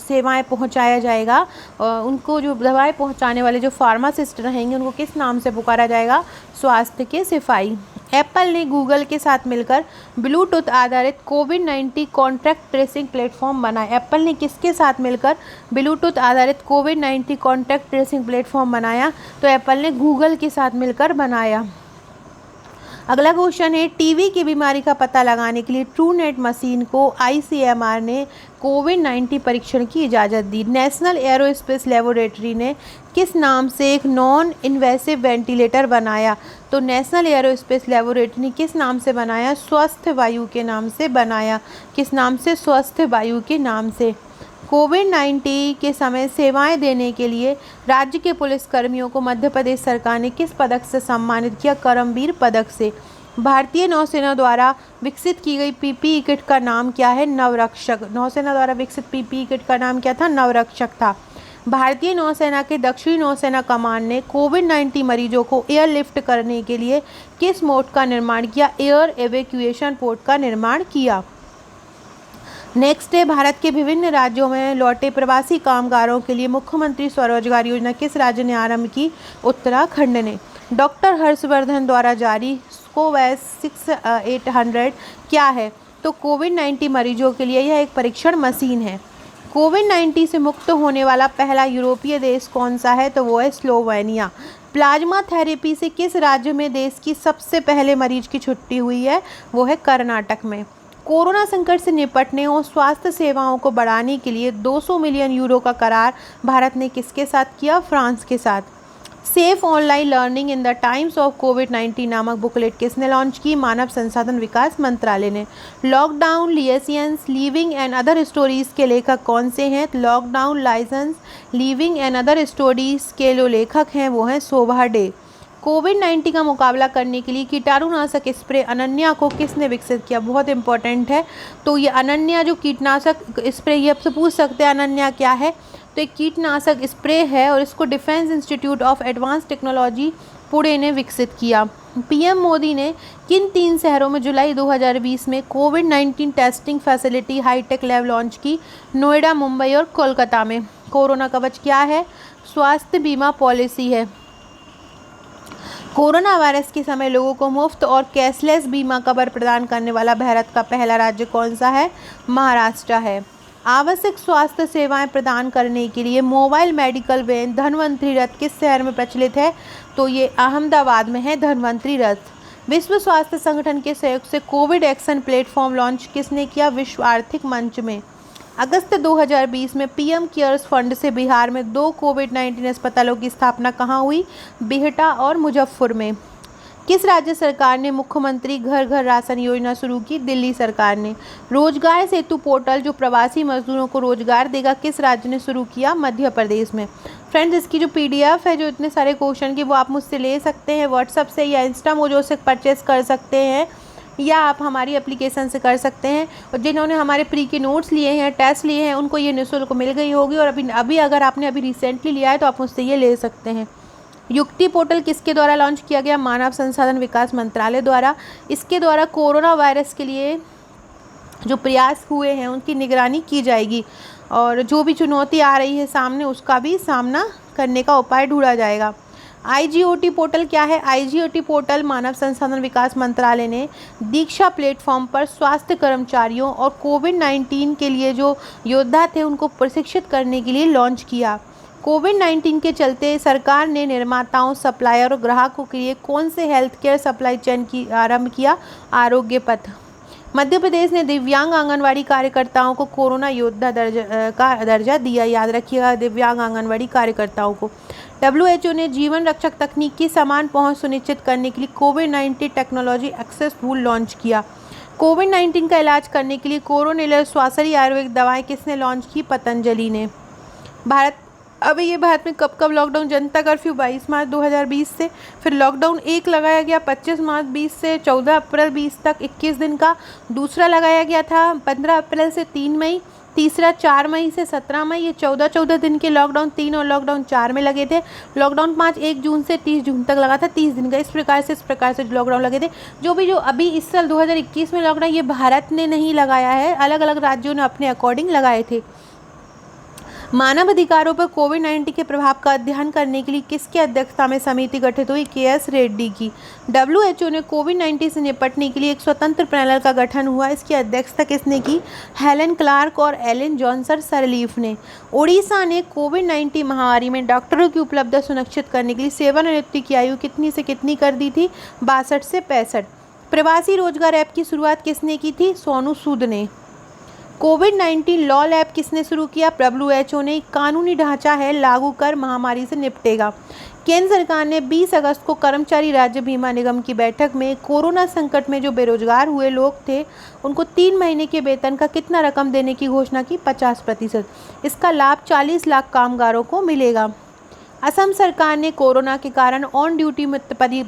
सेवाएं पहुंचाया जाएगा, उनको जो दवाएं पहुंचाने वाले जो फार्मासिस्ट रहेंगे उनको किस नाम से पुकारा जाएगा? स्वास्थ्य के सिपाही। एप्पल ने गूगल के साथ मिलकर ब्लूटूथ आधारित कोविड-19 कॉन्टैक्ट ट्रेसिंग प्लेटफॉर्म बनाया। एप्पल ने किसके साथ मिलकर ब्लूटूथ आधारित कोविड-19 कॉन्टैक्ट ट्रेसिंग प्लेटफॉर्म बनाया? तो एप्पल ने गूगल के साथ मिलकर बनाया। अगला क्वेश्चन है टीबी की बीमारी का पता लगाने के लिए ट्रूनेट मशीन को ICMR ने कोविड-19 परीक्षण की इजाज़त दी। नेशनल एरोस्पेस लेबोरेटरी ने किस नाम से एक नॉन इन्वेसिव वेंटिलेटर बनाया? तो नेशनल एरोस्पेस लेबोरेटरी ने किस नाम से बनाया? स्वस्थ वायु के नाम से बनाया। किस नाम से? स्वस्थ वायु के नाम से। कोविड-19 के समय सेवाएं देने के लिए राज्य के पुलिसकर्मियों को मध्य प्रदेश सरकार ने किस पदक से सम्मानित किया? करमवीर पदक से। भारतीय नौसेना द्वारा विकसित की गई PPE किट का नाम क्या है? नवरक्षक। नौसेना द्वारा विकसित PPE किट का नाम क्या था? नवरक्षक था। भारतीय नौसेना के दक्षिणी नौसेना कमान ने कोविड-19 मरीजों को एयरलिफ्ट करने के लिए किस मोड का निर्माण किया? एयर एवेक्यूएशन पोर्ट का निर्माण किया। नेक्स्ट है भारत के विभिन्न राज्यों में लौटे प्रवासी कामगारों के लिए मुख्यमंत्री स्वरोजगार योजना किस राज्य ने आरंभ की? उत्तराखंड ने। डॉक्टर हर्षवर्धन द्वारा जारी कोवैक्स 6800 क्या है? तो कोविड-19 मरीजों के लिए यह एक परीक्षण मशीन है। कोविड-19 से मुक्त होने वाला पहला यूरोपीय देश कौन सा है? तो वो है स्लोवेनिया। प्लाज्मा थेरेपी से किस राज्य में देश की सबसे पहले मरीज की छुट्टी हुई है? वो है कर्नाटक में। कोरोना संकट से निपटने और स्वास्थ्य सेवाओं को बढ़ाने के लिए 200 मिलियन यूरो का करार भारत ने किसके साथ किया? फ्रांस के साथ। Safe online learning in the times of कोविड-19 नामक बुकलेट किसने लॉन्च की? मानव संसाधन विकास मंत्रालय ने। Lockdown liaisons living and other stories के लेखक कौन से हैं? Lockdown liaisons living and other stories के जो लेखक हैं वो हैं शोभा डे। कोविड-19 का मुकाबला करने के लिए कीटाणुनाशक स्प्रे अनन्या को किसने विकसित किया? बहुत इंपॉर्टेंट है। तो ये अनन्या जो कीटनाशक स्प्रे, ये आपसे पूछ सकते हैं अनन्या क्या है? तो एक कीटनाशक स्प्रे है और इसको defence institute of advance technology Pune ने विकसित किया। पीएम मोदी ने किन 3 शहरों में जुलाई 2020 में कोविड-19 testing facility high tech lab launch की? नोएडा, मुंबई और कोलकाता में। कोरोना कवच क्या है? स्वास्थ्य बीमा पॉलिसी है। कोरोना वायरस के समय लोगों को मुफ्त और कैशलेस बीमा कवर प्रदान करने वाला भारत का पहला राज्य कौन सा है? महाराष्ट्र है। आवश्यक स्वास्थ्य सेवाएं प्रदान करने के लिए मोबाइल मेडिकल वैन धन्वंतरी रथ किस शहर में प्रचलित है? तो ये अहमदाबाद में है धन्वंतरी रथ। विश्व स्वास्थ्य संगठन के सहयोग से कोविड एक्शन प्लेटफॉर्म लॉन्च किसने किया? विश्व आर्थिक मंच में। अगस्त 2020 में पीएम केयर्स फंड से बिहार में 2 कोविड-19 अस्पतालों की स्थापना कहाँ हुई? बिहटा और मुजफ्फर में। किस राज्य सरकार ने मुख्यमंत्री घर घर राशन योजना शुरू की? दिल्ली सरकार ने। रोजगार सेतु पोर्टल जो प्रवासी मजदूरों को रोजगार देगा किस राज्य ने शुरू किया? मध्य प्रदेश में। फ्रेंड्स, इसकी जो पीडीएफ है जो इतने सारे क्वेश्चन की, वो आप मुझसे ले सकते हैं व्हाट्सएप से या इंस्टा मोजो से परचेस कर सकते हैं, या आप हमारी एप्लीकेशन से कर सकते हैं। और जिन्होंने हमारे प्री के नोट्स लिए हैं, टेस्ट लिए हैं, उनको ये निःशुल्क मिल गई होगी। और अभी अगर आपने अभी रिसेंटली लिया है तो आप मुझसे ये ले सकते हैं। युक्ति पोर्टल किसके द्वारा लॉन्च किया गया? मानव संसाधन विकास मंत्रालय द्वारा। इसके द्वारा कोरोना वायरस के लिए जो प्रयास हुए हैं उनकी निगरानी की जाएगी और जो भी चुनौती आ रही है सामने, उसका भी सामना करने का उपाय ढूंढा जाएगा। आईजीओटी पोर्टल क्या है? आईजीओटी पोर्टल मानव संसाधन विकास मंत्रालय ने दीक्षा प्लेटफॉर्म पर स्वास्थ्य कर्मचारियों और कोविड-19 के लिए जो योद्धा थे उनको प्रशिक्षित करने के लिए लॉन्च किया। कोविड-19 के चलते सरकार ने निर्माताओं, सप्लायर और ग्राहकों के लिए कौन से हेल्थ केयर सप्लाई चेन की आरंभ किया? आरोग्य पथ। मध्य प्रदेश ने दिव्यांग आंगनवाड़ी कार्यकर्ताओं को कोरोना योद्धा का दर्जा दिया। याद रखिएगा, दिव्यांग आंगनवाड़ी कार्यकर्ताओं को। WHO ने जीवन रक्षक तकनीक की समान पहुंच सुनिश्चित करने के लिए कोविड-19 टेक्नोलॉजी एक्सेस टूल लॉन्च किया। कोविड-19 का इलाज करने के लिए कोरोनिलर स्वासरी आयुर्वेदिक दवाएं किसने लॉन्च की? पतंजलि ने। भारत में कब लॉकडाउन? जनता कर्फ्यू 22 मार्च 2020 से, फिर लॉकडाउन 1 लगाया गया 25 मार्च 20 से 14 अप्रैल 20 तक 21 दिन का। दूसरा लगाया गया था 15 अप्रैल से 3 मई। तीसरा 4 मई से 17 मई। ये 14 दिन के लॉकडाउन 3 और लॉकडाउन 4 में लगे थे। लॉकडाउन 5 1 जून से 30 जून तक लगा था, 30 दिन का। इस प्रकार से लॉकडाउन लगे थे। जो अभी इस साल 2021 में लॉकडाउन, ये भारत ने नहीं लगाया है, अलग अलग राज्यों ने अपने अकॉर्डिंग लगाए थे। मानव अधिकारों पर कोविड-19 के प्रभाव का अध्ययन करने के लिए किसकी अध्यक्षता में समिति गठित हुई? KS रेड्डी की। WHO ने कोविड-19 से निपटने के लिए एक स्वतंत्र पैनल का गठन हुआ। इसकी अध्यक्षता किसने की? हेलेन क्लार्क और एलन जॉनसन सरलीफ ने। ओडिशा ने कोविड-19 महामारी में डॉक्टरों की उपलब्धता सुनिश्चित करने के लिए सेवानिवृत्ति की आयु कितनी से कितनी कर दी थी? 62 से 65। प्रवासी रोजगार ऐप की शुरुआत किसने की थी? सोनू सूद ने। कोविड-19 लॉ लैब किसने शुरू किया? WHO ने। कानूनी ढांचा है लागू कर महामारी से निपटेगा। केंद्र सरकार ने 20 अगस्त को कर्मचारी राज्य बीमा निगम की बैठक में कोरोना संकट में जो बेरोजगार हुए लोग थे उनको 3 महीने के वेतन का कितना रकम देने की घोषणा की? 50%। इसका लाभ 40 लाख कामगारों को मिलेगा। असम सरकार ने कोरोना के कारण ऑन ड्यूटी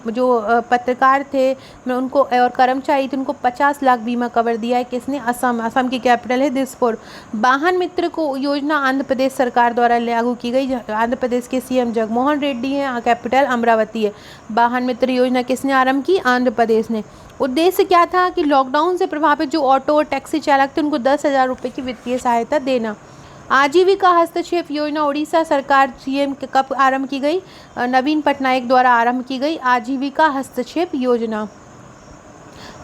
जो पत्रकार थे उनको और कर्मचारी थे उनको 50 लाख बीमा कवर दिया है। किसने? असम की कैपिटल है दिसपुर। वाहन मित्र को योजना आंध्र प्रदेश सरकार द्वारा लागू की गई। आंध्र प्रदेश के CM जगनमोहन रेड्डी हैं, कैपिटल अमरावती है। वाहन मित्र योजना किसने आरंभ की? आंध्र प्रदेश ने। उद्देश्य क्या था? कि लॉकडाउन से प्रभावित जो ऑटो और टैक्सी चालक थे उनको 10,000 रुपये की वित्तीय सहायता देना। आजीविका हस्तक्षेप योजना उड़ीसा सरकार सीएम कब आरंभ की गई? नवीन पटनायक द्वारा आरंभ की गई आजीविका हस्तक्षेप योजना।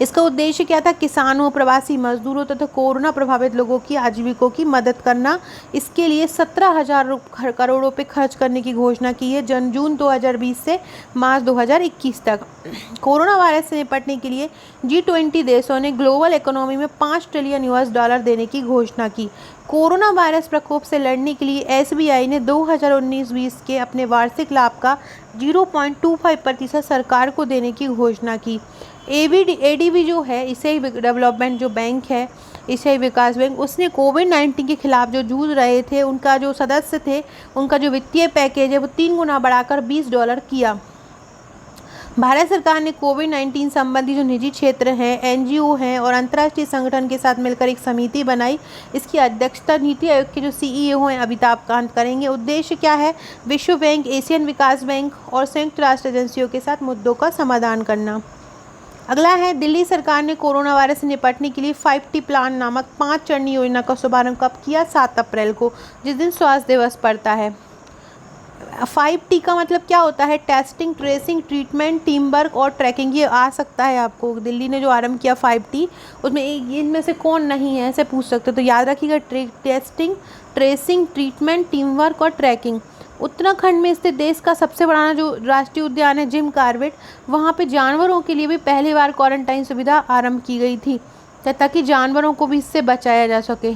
इसका उद्देश्य क्या था? किसानों, प्रवासी मजदूरों तथा कोरोना प्रभावित लोगों की आजीविकों की मदद करना। इसके लिए 17,000 करोड़ रुपए खर्च करने की घोषणा की है जून 2020 से मार्च 2021 तक। कोरोना वायरस से निपटने के लिए G20 देशों ने ग्लोबल इकोनॉमी में $5 ट्रिलियन देने की घोषणा की। कोरोना वायरस प्रकोप से लड़ने के लिए SBI ने 2019-20 के अपने वार्षिक लाभ का 0.25% सरकार को देने की घोषणा की। ADB जो है, एशियाई डेवलपमेंट जो बैंक है, एशियाई विकास बैंक, उसने कोविड-19 के खिलाफ जो जूझ रहे थे, उनका जो सदस्य थे, उनका जो वित्तीय पैकेज है वो 3 गुना बढ़ाकर $20 किया। भारत सरकार ने कोविड-19 संबंधी जो निजी क्षेत्र हैं, NGO हैं और अंतर्राष्ट्रीय संगठन के साथ मिलकर एक समिति बनाई। इसकी अध्यक्षता नीति आयोग के जो CEO हैं अमिताभ कांत करेंगे। उद्देश्य क्या है? विश्व बैंक, एशियन विकास बैंक और संयुक्त राष्ट्र एजेंसियों के साथ मुद्दों का समाधान करना। अगला है, दिल्ली सरकार ने कोरोना वायरस से निपटने के लिए 5T प्लान नामक 5 चरणीय योजना का शुभारंभ कब किया? 7 अप्रैल को, जिस दिन स्वास्थ्य दिवस पड़ता है। 5T का मतलब क्या होता है? Testing, tracing, treatment, team work और ट्रैकिंग। ये आ सकता है आपको। दिल्ली ने जो आरंभ किया 5T, उसमें इनमें से कौन नहीं है ऐसे पूछ सकते, तो याद रखिएगा, testing, tracing, treatment, team work और ट्रैकिंग। उत्तराखंड में स्थित देश का सबसे बड़ा जो राष्ट्रीय उद्यान है जिम कॉर्बेट, वहाँ पे जानवरों के लिए भी पहली बार क्वारंटाइन सुविधा आरंभ की गई थी ताकि जानवरों को भी इससे बचाया जा सके।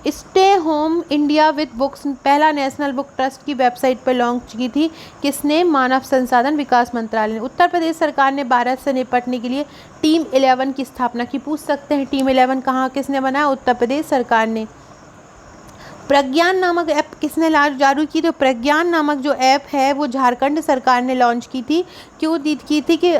Stay home India with books पहला नेशनल बुक ट्रस्ट की वेबसाइट पर लॉन्च की थी। किसने? मानव संसाधन विकास मंत्रालय ने। उत्तर प्रदेश सरकार ने भारत से निपटने के लिए टीम 11 की स्थापना की। पूछ सकते हैं टीम 11 कहाँ किसने बनाया? उत्तर प्रदेश सरकार ने। प्रज्ञान नामक ऐप किसने जारी की? तो प्रज्ञान नामक जो ऐप है वो झारखंड सरकार ने लॉन्च की थी। क्यों की थी कि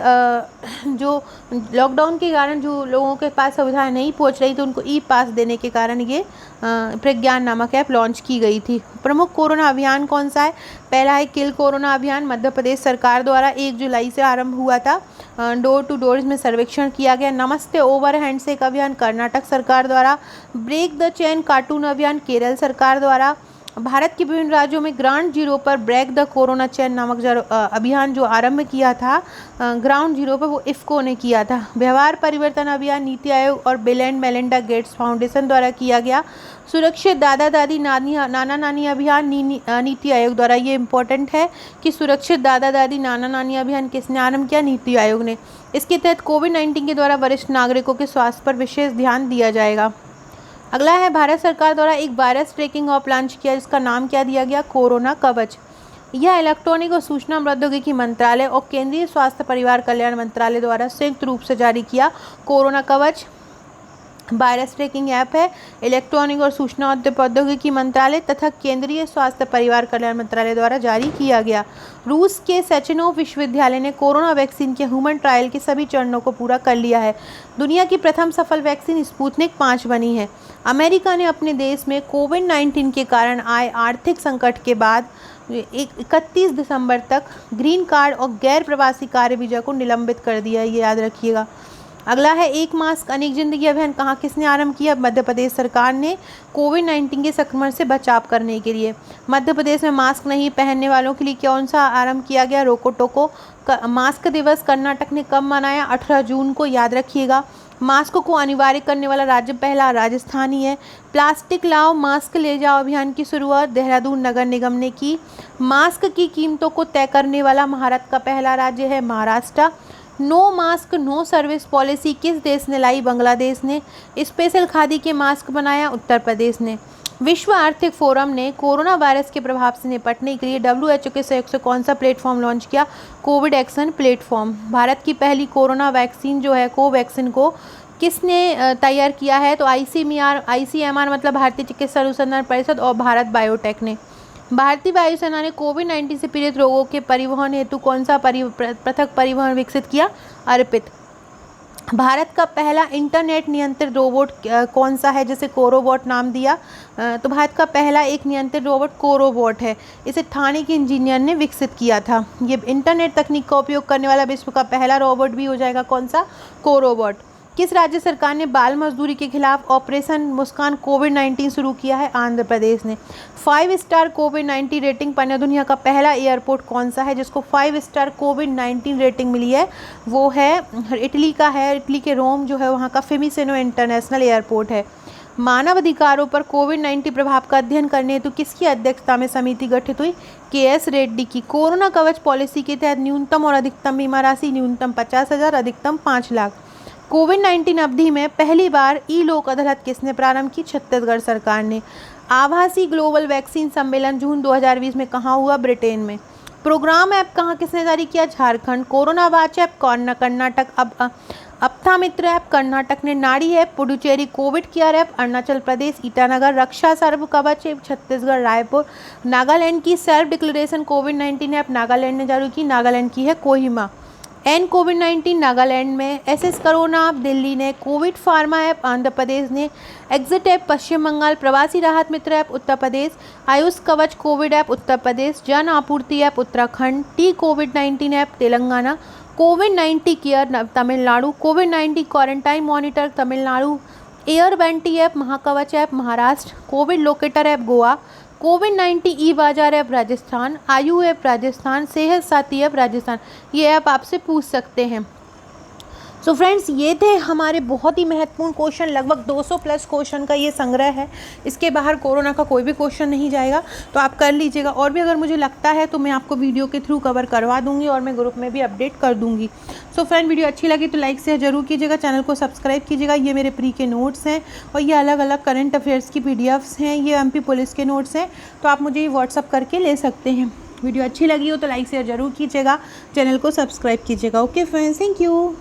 जो लॉकडाउन के कारण जो लोगों के पास सुविधाएं नहीं पहुंच रही तो उनको ई-पास देने के कारण ये प्रज्ञान नामक ऐप लॉन्च की गई थी। प्रमुख कोरोना अभियान कौन सा है? पहला है किल कोरोना अभियान, मध्य प्रदेश सरकार द्वारा 1 जुलाई से आरंभ हुआ था। डोर टू डोर में सर्वेक्षण किया गया। नमस्ते ओवर हैंडशेक अभियान कर्नाटक सरकार द्वारा। ब्रेक द चेन कार्टून अभियान केरल सरकार द्वारा। भारत के विभिन्न राज्यों में ग्राउंड जीरो पर ब्रेक द कोरोना चेन नामक अभियान जो आरंभ किया था ग्राउंड जीरो पर, वो इफ्को ने किया था। व्यवहार परिवर्तन अभियान नीति आयोग और bill and Melinda Gates foundation द्वारा किया गया। सुरक्षित दादा दादी नाना नानी अभियान नीति आयोग द्वारा। ये इम्पोर्टेंट है कि सुरक्षित दादा दादी नाना नानी अभियान किसने आरंभ किया? नीति आयोग ने। इसके तहत कोविड-19 के द्वारा वरिष्ठ नागरिकों के स्वास्थ्य पर विशेष ध्यान दिया जाएगा। अगला है, भारत सरकार द्वारा एक वायरस ट्रैकिंग ऐप लॉन्च किया जिसका नाम क्या दिया गया? कोरोना कवच। यह इलेक्ट्रॉनिक और सूचना प्रौद्योगिकी मंत्रालय और केंद्रीय स्वास्थ्य परिवार कल्याण मंत्रालय द्वारा संयुक्त रूप से जारी किया कोरोना कवच वायरस ट्रैकिंग ऐप है। इलेक्ट्रॉनिक और सूचना प्रौद्योगिकी मंत्रालय तथा केंद्रीय स्वास्थ्य परिवार कल्याण मंत्रालय द्वारा जारी किया गया। रूस के सेचेनोव विश्वविद्यालय ने कोरोना वैक्सीन के ह्यूमन ट्रायल के सभी चरणों को पूरा कर लिया है। दुनिया की प्रथम सफल वैक्सीन स्पुतनिक 5 बनी है। अमेरिका ने अपने देश में कोविड-19 के कारण आए आर्थिक संकट के बाद 31 दिसंबर तक ग्रीन कार्ड और गैर प्रवासी कार्य वीजा को निलंबित कर दिया है, ये याद रखिएगा। अगला है, एक मास्क अनेक जिंदगी अभियान कहाँ किसने आरंभ किया? मध्य प्रदेश सरकार ने कोविड-19 के संक्रमण से बचाव करने के लिए। मध्य प्रदेश में मास्क नहीं पहनने वालों के लिए कौन सा आरंभ किया गया? रोको टोको मास्क दिवस कर्नाटक ने कब मनाया? 18 जून को, याद रखिएगा। मास्क को अनिवार्य करने वाला राज्य पहला राजस्थान ही है। प्लास्टिक लाओ मास्क ले जाओ अभियान की शुरुआत देहरादून नगर निगम ने की। मास्क की कीमतों को तय करने वाला भारत का पहला राज्य है Maharashtra. No mask no service policy किस देश ने लाई? बांग्लादेश ने। स्पेशल खादी के मास्क बनाया उत्तर प्रदेश ने। विश्व आर्थिक फोरम ने कोरोना वायरस के प्रभाव से निपटने के लिए WHO के सहयोग से कौन सा प्लेटफॉर्म लॉन्च किया? Covid action platform. भारत की पहली कोरोना वैक्सीन जो है कोवैक्सीन को किसने तैयार किया है? तो ICMR मतलब भारतीय चिकित्सा अनुसंधान परिषद और भारत बायोटेक ने। भारतीय वायुसेना ने कोविड-19 से पीड़ित रोगों के परिवहन हेतु कौन सा पृथक परिवहन विकसित किया? अर्पित। भारत का पहला इंटरनेट नियंत्रित रोबोट कौन सा है जिसे कोरोबॉट नाम दिया? तो भारत का पहला एक नियंत्रित रोबोट कोरोबॉट है। इसे ठाणे के इंजीनियर ने विकसित किया था। ये इंटरनेट तकनीक का उपयोग करने वाला विश्व का पहला रोबोट भी हो जाएगा कौन सा? कोरोबॉट। किस राज्य सरकार ने बाल मजदूरी के खिलाफ ऑपरेशन मुस्कान कोविड-19 शुरू किया है? आंध्र प्रदेश ने। 5 स्टार कोविड-19 रेटिंग पाने दुनिया का पहला एयरपोर्ट कौन सा है जिसको 5 स्टार कोविड-19 रेटिंग मिली है? वो है इटली का है। इटली के रोम जो है वहाँ का फिमिसेनो इंटरनेशनल एयरपोर्ट है। मानव अधिकारों पर कोविड-19 प्रभाव का अध्ययन करने हेतु किसकी अध्यक्षता में समिति गठित हुई? KS रेड्डी की। कोरोना कवच पॉलिसी के तहत न्यूनतम और अधिकतम बीमा राशि न्यूनतम 50,000, अधिकतम 5 लाख। कोविड-19 अवधि में पहली बार ई लोक अदालत किसने प्रारंभ की? छत्तीसगढ़ सरकार ने। आभासी ग्लोबल वैक्सीन सम्मेलन जून 2020 में कहाँ हुआ? ब्रिटेन में। प्रोग्राम ऐप कहाँ किसने जारी किया? Jharkhand. Corona watch app Karnataka. Aapthamitra app Karnataka ने। नाड़ी app Puducherry. Covid care app Arunachal Pradesh Itanagar. रक्षा सर्व कवच ऐप छत्तीसगढ़ रायपुर। नागालैंड की सेल्फ डिक्लेरेशन कोविड-19 ऐप नागालैंड ने जारी की। नागालैंड की है कोहिमा। एन कोविड-19 नागालैंड में। SS कोरोना ऐप दिल्ली ने। Covid pharma app Andhra Pradesh ने। एग्जिट ऐप पश्चिम बंगाल। प्रवासी राहत मित्र ऐप उत्तर प्रदेश। आयुष कवच कोविड ऐप उत्तर प्रदेश। जन आपूर्ति ऐप उत्तराखंड। टी कोविड-19 ऐप तेलंगाना। कोविड-19 केयर तमिलनाडु। कोविड-19 क्वारंटाइन मॉनिटर तमिलनाडु। एयर वेंटी ऐप महाकवच app Maharashtra. Covid locator app Goa. कोविड-19 ई बाजार ऐप राजस्थान। आयु ऐप राजस्थान। सेहत साथी ऐप राजस्थान। ये ऐप आपसे पूछ सकते हैं। सो फ्रेंड्स, ये थे हमारे बहुत ही महत्वपूर्ण क्वेश्चन। लगभग 200 प्लस क्वेश्चन का ये संग्रह है। इसके बाहर कोरोना का कोई भी क्वेश्चन नहीं जाएगा, तो आप कर लीजिएगा। और भी अगर मुझे लगता है तो मैं आपको वीडियो के थ्रू कवर करवा दूंगी और मैं ग्रुप में भी अपडेट कर दूंगी। सो फ्रेंड, वीडियो अच्छी लगी तो लाइक शेयर जरूर कीजिएगा, चैनल को सब्सक्राइब कीजिएगा। ये मेरे प्री के नोट्स हैं और ये अलग अलग करंट अफेयर्स की PDFs हैं। ये MP पुलिस के नोट्स हैं, तो आप मुझे व्हाट्सअप करके ले सकते हैं। वीडियो अच्छी लगी हो तो लाइक शेयर जरूर कीजिएगा, चैनल को सब्सक्राइब कीजिएगा। Okay friends, thank you.